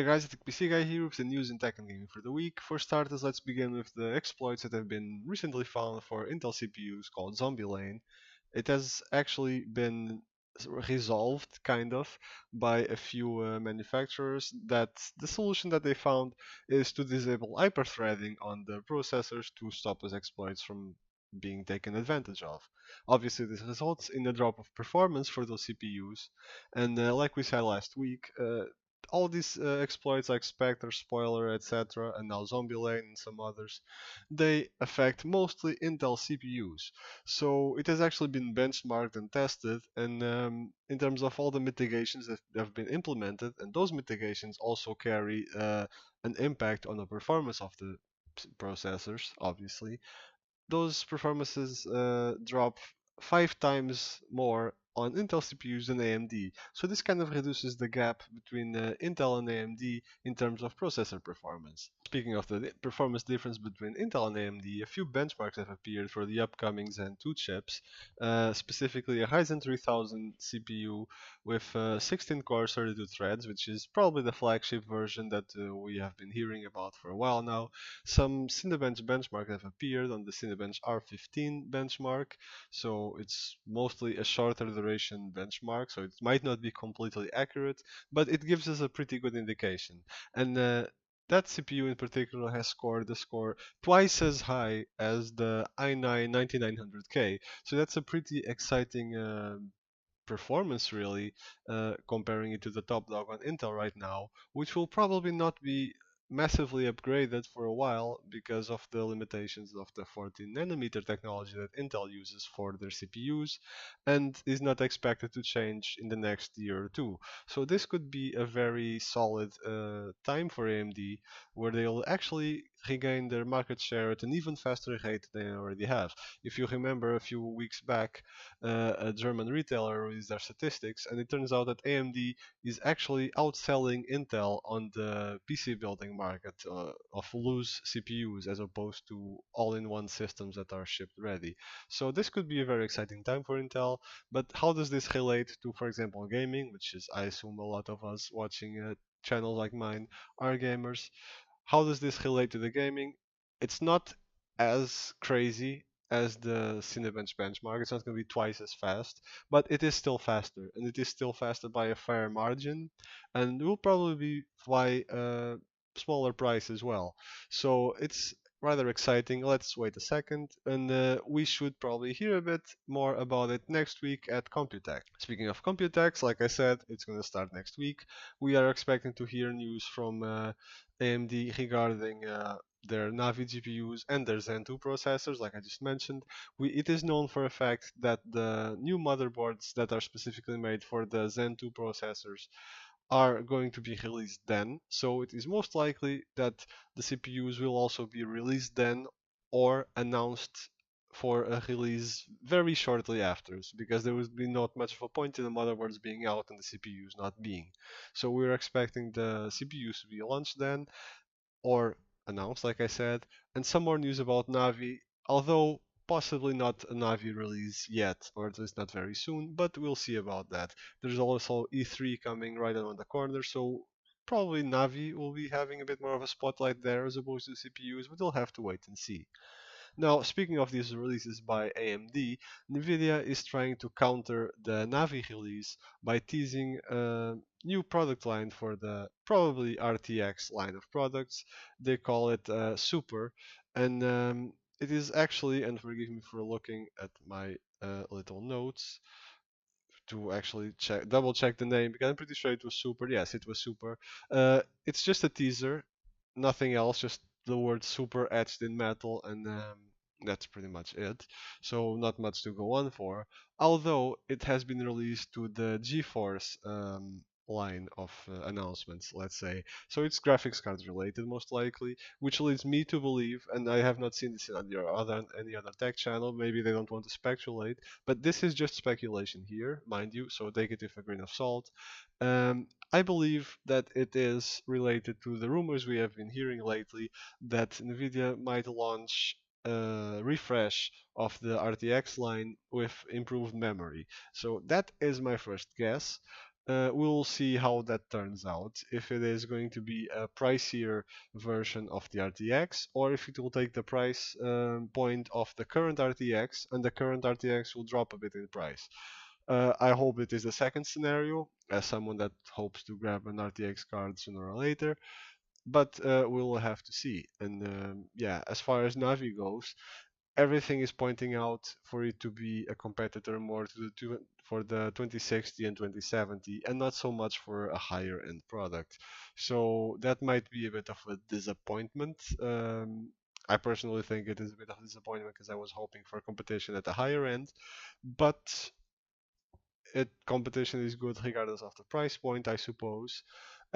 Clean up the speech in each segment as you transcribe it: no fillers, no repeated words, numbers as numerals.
there guys, it's the PC Guy here with the news in tech and gaming for the week. For starters, let's begin with the exploits that have been recently found for Intel CPUs called Zombie Lane. It has actually been resolved, kind of, by a few manufacturers that the solution that they found is to disable hyperthreading on the processors to stop those exploits from being taken advantage of. Obviously, this results in a drop of performance for those CPUs, and like we said last week, all these exploits like Spectre, Spoiler, etc., and now Zombie Lane and some others, they affect mostly Intel CPUs. So it has actually been benchmarked and tested, and in terms of all the mitigations that have been implemented, and those mitigations also carry an impact on the performance of the processors, obviously. Those performances drop 5 times more on Intel CPUs than AMD. So this kind of reduces the gap between Intel and AMD in terms of processor performance. Speaking of the performance difference between Intel and AMD, a few benchmarks have appeared for the upcoming Zen 2 chips, specifically a Ryzen 3000 CPU with 16 cores, 32 threads, which is probably the flagship version that we have been hearing about for a while now. Some Cinebench benchmarks have appeared on the Cinebench R15 benchmark, so it's mostly a shorter duration benchmark, so it might not be completely accurate, but it gives us a pretty good indication. And that CPU in particular has scored the score twice as high as the i9 9900K, so that's a pretty exciting performance really, comparing it to the top dog on Intel right now, which will probably not be massively upgraded for a while because of the limitations of the 14 nanometer technology that Intel uses for their CPUs and is not expected to change in the next year or two. So this could be a very solid time for AMD where they'll actually regain their market share at an even faster rate than they already have. If you remember a few weeks back, a German retailer released their statistics, and it turns out that AMD is actually outselling Intel on the PC building market of loose CPUs as opposed to all-in-one systems that are shipped ready. So this could be a very exciting time for Intel, but how does this relate to, for example, gaming, which is, I assume, a lot of us watching a channel like mine are gamers. How does this relate to the gaming? It's not as crazy as the Cinebench benchmark. It's not going to be twice as fast, but it is still faster, and it is still faster by a fair margin, and will probably be by a smaller price as well. So it's rather exciting. Let's wait a second, and we should probably hear a bit more about it next week at Computex. Speaking of Computex, like I said, it's going to start next week. We are expecting to hear news from AMD regarding their Navi GPUs and their Zen 2 processors, like I just mentioned. It is known for a fact that the new motherboards that are specifically made for the Zen 2 processors are going to be released then, so it is most likely that the CPUs will also be released then or announced for a release very shortly after, because there would be not much of a point in the motherboards being out and the CPUs not being. So we're expecting the CPUs to be launched then, or announced, like I said, and some more news about Navi, although possibly not a Navi release yet, or at least not very soon, but we'll see about that. There's also E3 coming right around the corner, so probably Navi will be having a bit more of a spotlight there as opposed to CPUs, but we'll have to wait and see. Now, speaking of these releases by AMD, Nvidia is trying to counter the Navi release by teasing a new product line for the probably RTX line of products. They call it Super, and it is actually, and forgive me for looking at my little notes to actually double check the name, because I'm pretty sure it was Super. Yes, it was Super. It's just a teaser, nothing else, just the word Super etched in metal, and that's pretty much it. So not much to go on for. Although it has been released to the GeForce line of announcements, let's say. So it's graphics cards related, most likely, which leads me to believe, and I have not seen this in any other tech channel. Maybe they don't want to speculate, but this is just speculation here, mind you. So take it with a grain of salt. I believe that it is related to the rumors we have been hearing lately that Nvidia might launch a refresh of the RTX line with improved memory. So that is my first guess. We'll see how that turns out. If it is going to be a pricier version of the RTX, or if it will take the price point of the current RTX, and the current RTX will drop a bit in price. I hope it is the second scenario, as someone that hopes to grab an RTX card sooner or later. But we'll have to see. And yeah, as far as Navi goes, everything is pointing out for it to be a competitor more to the for the 2060 and 2070, and not so much for a higher end product. So that might be a bit of a disappointment. I personally think it is a bit of a disappointment because I was hoping for competition at the higher end, but competition is good regardless of the price point, I suppose.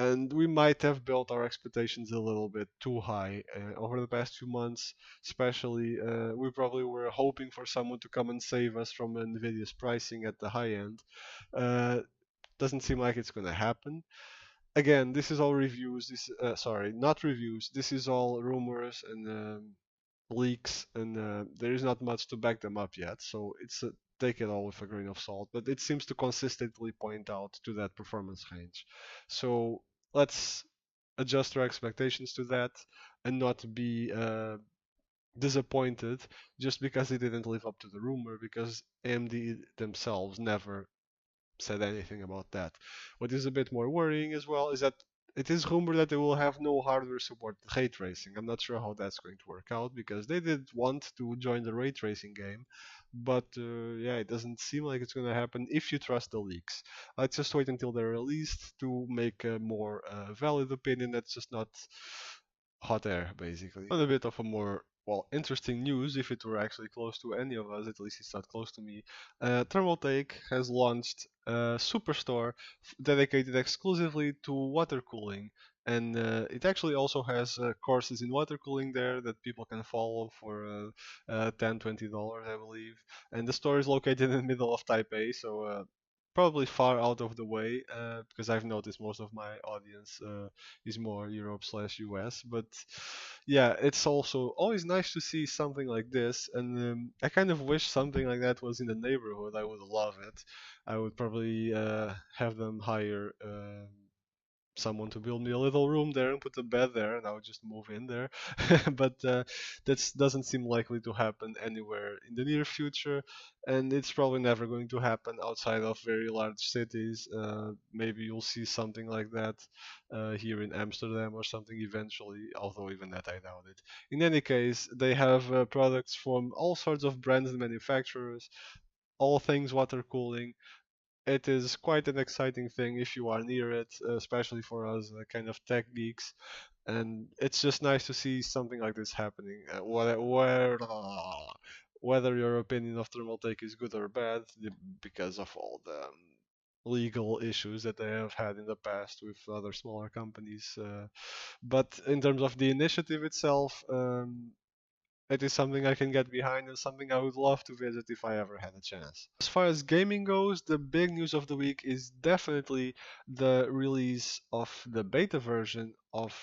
And we might have built our expectations a little bit too high over the past few months, especially. We probably were hoping for someone to come and save us from Nvidia's pricing at the high end. Uh, doesn't seem like it's going to happen. Again, this is all reviews. This sorry, not reviews. This is all rumors and leaks, and there is not much to back them up yet. So it's take it all with a grain of salt. But it seems to consistently point out to that performance range. So let's adjust our expectations to that and not be disappointed just because it didn't live up to the rumor, because AMD themselves never said anything about that. What is a bit more worrying as well is that it is rumored that they will have no hardware support ray tracing. I'm not sure how that's going to work out because they did want to join the ray tracing game, but yeah, it doesn't seem like it's going to happen if you trust the leaks. Let's just wait until they're released to make a more valid opinion that's just not hot air, basically. On a bit of a more, well, interesting news, if it were actually close to any of us, at least it's not close to me. Thermaltake has launched a superstore dedicated exclusively to water cooling, and it actually also has courses in water cooling there that people can follow for $10-20, I believe. And the store is located in the middle of Taipei, so probably far out of the way, because I've noticed most of my audience is more Europe/US. But yeah, it's also always nice to see something like this, and I kind of wish something like that was in the neighborhood. I would love it. I would probably have them hire someone to build me a little room there and put a bed there, and I would just move in there. But that doesn't seem likely to happen anywhere in the near future, and it's probably never going to happen outside of very large cities. Maybe you'll see something like that here in Amsterdam or something eventually, although even that I doubt it. In any case, they have products from all sorts of brands and manufacturers, all things water cooling. It is quite an exciting thing if you are near it, especially for us kind of tech geeks. And it's just nice to see something like this happening. Whether your opinion of Thermaltake is good or bad, because of all the legal issues that they have had in the past with other smaller companies. But in terms of the initiative itself, it is something I can get behind and something I would love to visit if I ever had a chance. As far as gaming goes, the big news of the week is definitely the release of the beta version of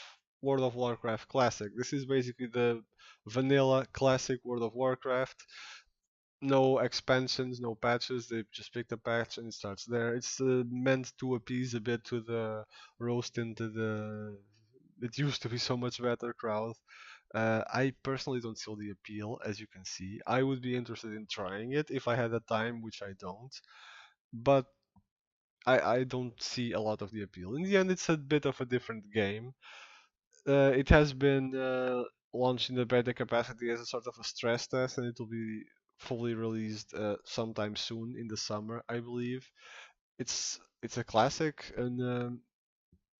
World of Warcraft Classic. This is basically the vanilla classic World of Warcraft. No expansions, no patches. They just picked a patch and it starts there. It's meant to appease a bit to the rose-tinted, it used to be so much better crowd. I personally don't see the appeal, as you can see. I would be interested in trying it if I had the time, which I don't. But I don't see a lot of the appeal. In the end, it's a bit of a different game. It has been launched in the beta capacity as a sort of a stress test, and it will be fully released sometime soon in the summer, I believe. It's a classic, and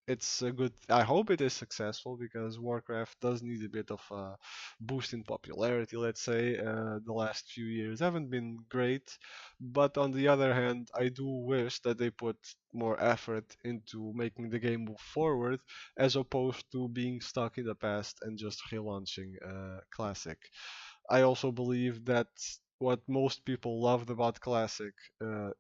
it's a good. I hope it is successful because Warcraft does need a bit of a boost in popularity. Let's say the last few years haven't been great, but on the other hand, I do wish that they put more effort into making the game move forward, as opposed to being stuck in the past and just relaunching Classic. I also believe that what most people loved about Classic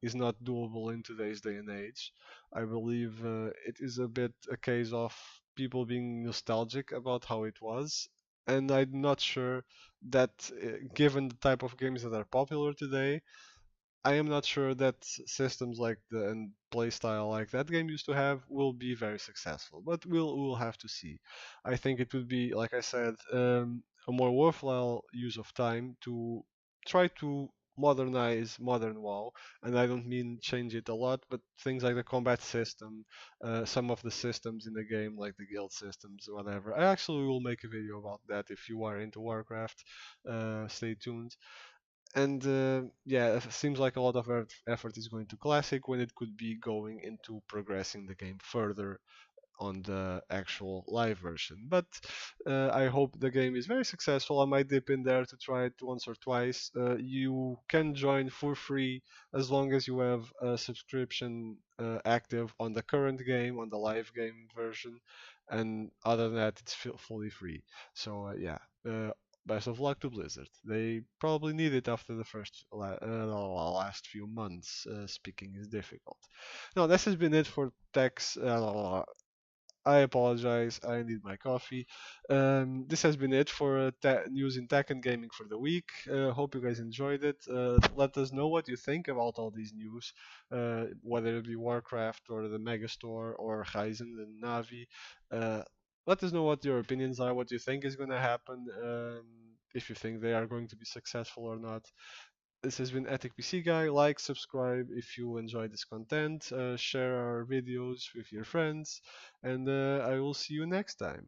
is not doable in today's day and age. I believe it is a bit a case of people being nostalgic about how it was, and I'm not sure that given the type of games that are popular today, I am not sure that systems like the and playstyle like that game used to have will be very successful, but we'll have to see. I think it would be, like I said, a more worthwhile use of time to try to modernize modern WoW, and I don't mean change it a lot, but things like the combat system, some of the systems in the game, like the guild systems, whatever. I actually will make a video about that if you are into Warcraft. Stay tuned. And yeah, it seems like a lot of effort is going to Classic when it could be going into progressing the game further on the actual live version. But I hope the game is very successful. I might dip in there to try it once or twice. You can join for free as long as you have a subscription active on the current game, on the live game version. And other than that, it's fully free. So yeah. Best of luck to Blizzard. They probably need it after the last few months. Speaking is difficult. No, this has been it for Tech's I apologize. I need my coffee. This has been it for news in tech and gaming for the week. Hope you guys enjoyed it. Let us know what you think about all these news, whether it be Warcraft or the Megastore or Ryzen and Navi. Uh, Let us know what your opinions are, what you think is going to happen, if you think they are going to be successful or not. This has been Ethic PC Guy. Like, subscribe if you enjoy this content, share our videos with your friends, and I will see you next time.